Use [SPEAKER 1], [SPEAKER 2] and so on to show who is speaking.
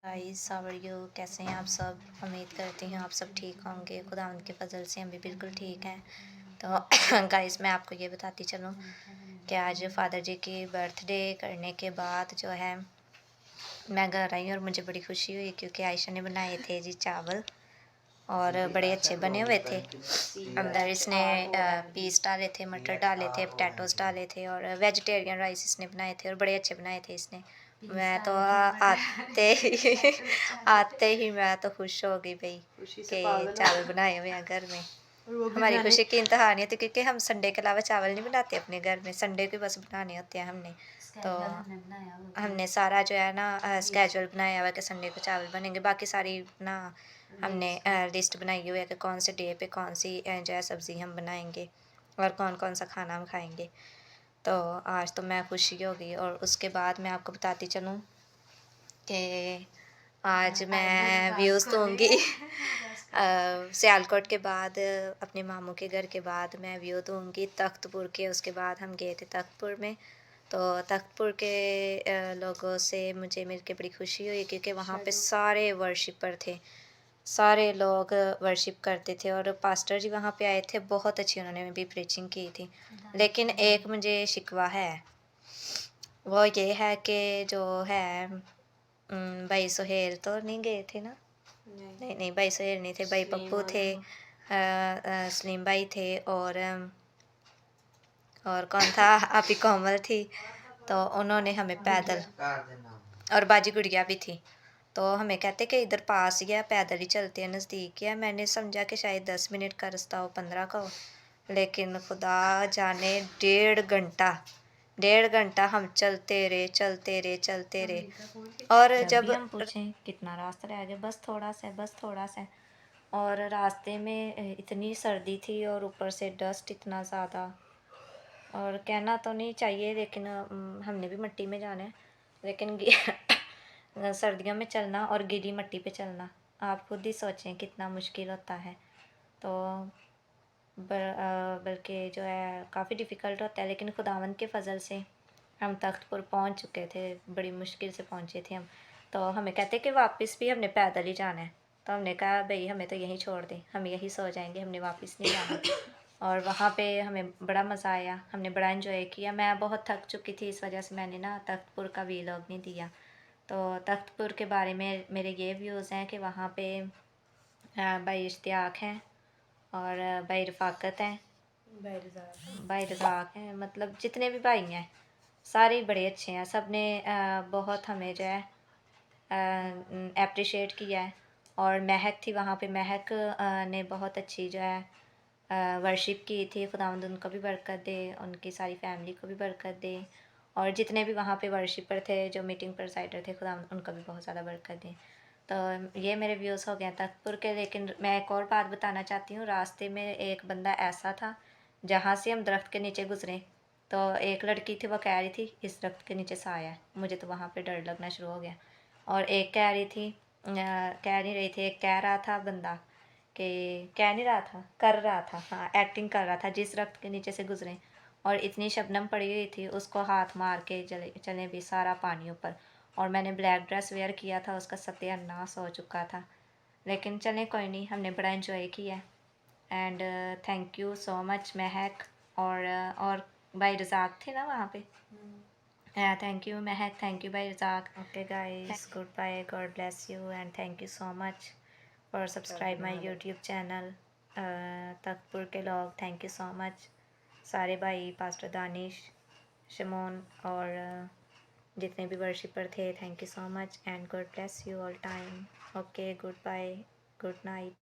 [SPEAKER 1] Guys how are you, कैसे हैं आप सब। उम्मीद करती हूँ आप सब ठीक होंगे। खुदावंद के फजल से हम भी बिल्कुल ठीक हैं। तो गाइस मैं आपको ये बताती चलूँ कि आज फादर जी की बर्थडे करने के बाद जो है मैं घर आई और मुझे बड़ी खुशी हुई क्योंकि आयशा ने बनाए थे जी चावल और बड़े अच्छे बने हुए थे। अंदर इसने पीस डाले थे, मटर डाले थे, पोटैटोस डाले थे और वेजिटेरियन राइस इसने बनाए थे और बड़े अच्छे बनाए थे इसने। मैं तो आते ही मैं तो खुश हो गई भाई कि चावल बनाए हुए हैं घर में। हमारी खुशी की इंतहा नहीं होती क्योंकि हम संडे के अलावा चावल नहीं बनाते अपने घर में। संडे के बस बनाने होते हैं हमने। तो हमने सारा जो है ना स्केजूल बनाया हुआ है कि संडे को चावल बनेंगे। बाकी सारी ना हमने लिस्ट बनाई हुई है कि कौन से डे पे कौन सी जो है सब्ज़ी हम बनाएंगे और कौन कौन सा खाना हम खाएंगे। तो आज तो मैं खुशी हो गई। और उसके बाद मैं आपको बताती चलूँ कि आज मैं व्यूज़ दूँगी सियालकोट के बाद अपने मामू के घर के बाद मैं व्यू दूँगी तख्तपुर के। उसके बाद हम गए थे तख्तपुर में। तो तख्तपुर के लोगों से मुझे मिल के बड़ी खुशी हुई क्योंकि वहाँ पे सारे वर्शिपर थे। सारे लोग वर्शिप करते थे और पास्टर जी वहाँ पे आए थे। बहुत अच्छी उन्होंने भी प्रीचिंग की थी। लेकिन एक मुझे शिकवा है, वो ये है कि जो है भाई सुहेल तो नहीं गए थे ना। नहीं भाई सुहेल नहीं थे, भाई पप्पू थे, सलीम भाई थे और कौन था, आपी कोमल थी। तो उन्होंने हमें पैदल, और बाजी गुड़िया भी थी। तो हमें कहते कि इधर पास ही है, पैदल ही चलते हैं, नज़दीक ही है। मैंने समझा कि शायद 10 मिनट का रास्ता हो, 15 का हो, लेकिन खुदा जाने 1.5 घंटा हम चलते रहे। और जब हम पूछें कितना रास्ता रह गया, बस थोड़ा सा, बस थोड़ा सा। और रास्ते में इतनी सर्दी थी और ऊपर से डस्ट इतना ज़्यादा। और कहना तो नहीं चाहिए लेकिन हमने भी मिट्टी में जाना है। लेकिन सर्दियों में चलना और गीली मिट्टी पे चलना, आप खुद ही सोचें कितना मुश्किल होता है। तो बल्कि जो है काफ़ी डिफ़िकल्ट होता है। लेकिन खुदावंद के फजल से हम तख्तपुर पहुंच चुके थे, बड़ी मुश्किल से पहुंचे थे हम। तो हमें कहते कि वापस भी हमने पैदल ही जाना है। तो हमने कहा भाई हमें तो यहीं छोड़ दें, हम यहीं सो जाएंगे, हमने वापस नहीं जाना। और वहाँ पे हमें बड़ा मज़ा आया, हमने बड़ा इन्जॉय किया। मैं बहुत थक चुकी थी, इस वजह से मैंने ना तख्तपुर का वीलॉग नहीं दिया। तो तख्तपुर के बारे में मेरे ये व्यूज़ हैं कि वहाँ पे भाई इश्तियाक हैं और भाई रफ़ाकत हैं, भाई रज़ाक हैं, मतलब जितने भी भाई हैं सारे ही बड़े अच्छे हैं। सब ने बहुत हमें जो है अप्रिशिएट किया है। और महक थी वहाँ पे, महक ने बहुत अच्छी जो है वर्शिप की थी। खुदावंद उनको भी बरकत दे, उनकी सारी फैमिली को भी बरकत दे। और जितने भी वहाँ पे वर्शिपर थे, जो मीटिंग प्रेसाइडर थे, खुदावंद उनको भी बहुत ज़्यादा बरकत दे। तो ये मेरे व्यूज़ हो गए तख्तपुर के। लेकिन मैं एक और बात बताना चाहती हूँ। रास्ते में एक बंदा ऐसा था, जहाँ से हम दरख्त के नीचे गुजरे तो एक लड़की थी, वो कह रही थी इस दरख्त के नीचे साया है। मुझे तो वहाँ पे डर लगना शुरू हो गया। और एक कह रही थी कह नहीं रही थी, एक कह रहा था बंदा कि कह नहीं रहा था, कर रहा था, हाँ एक्टिंग कर रहा था, जिस दरख्त के नीचे से गुजरे और इतनी शबनम पड़ी हुई थी, उसको हाथ मार के चले भी, सारा पानी ऊपर। और मैंने ब्लैक ड्रेस वेयर किया था, उसका सत्यानाश हो चुका था। लेकिन चलें कोई नहीं, हमने बड़ा इन्जॉय किया। And thank you so much Mahak और भाई रज़ाक थे ना वहाँ पे। Thank you Mahak, thank you भाई Razzaq. Okay guys, good bye, God bless you and thank you so much for subscribe my YouTube channel Takhatpur के लोग। थैंक यू सो मच सारे भाई, पास्टर दानिश, शमोन और जितने भी वर्शिपर थे। Thank you so much and God bless you all time. Okay, good bye, good night.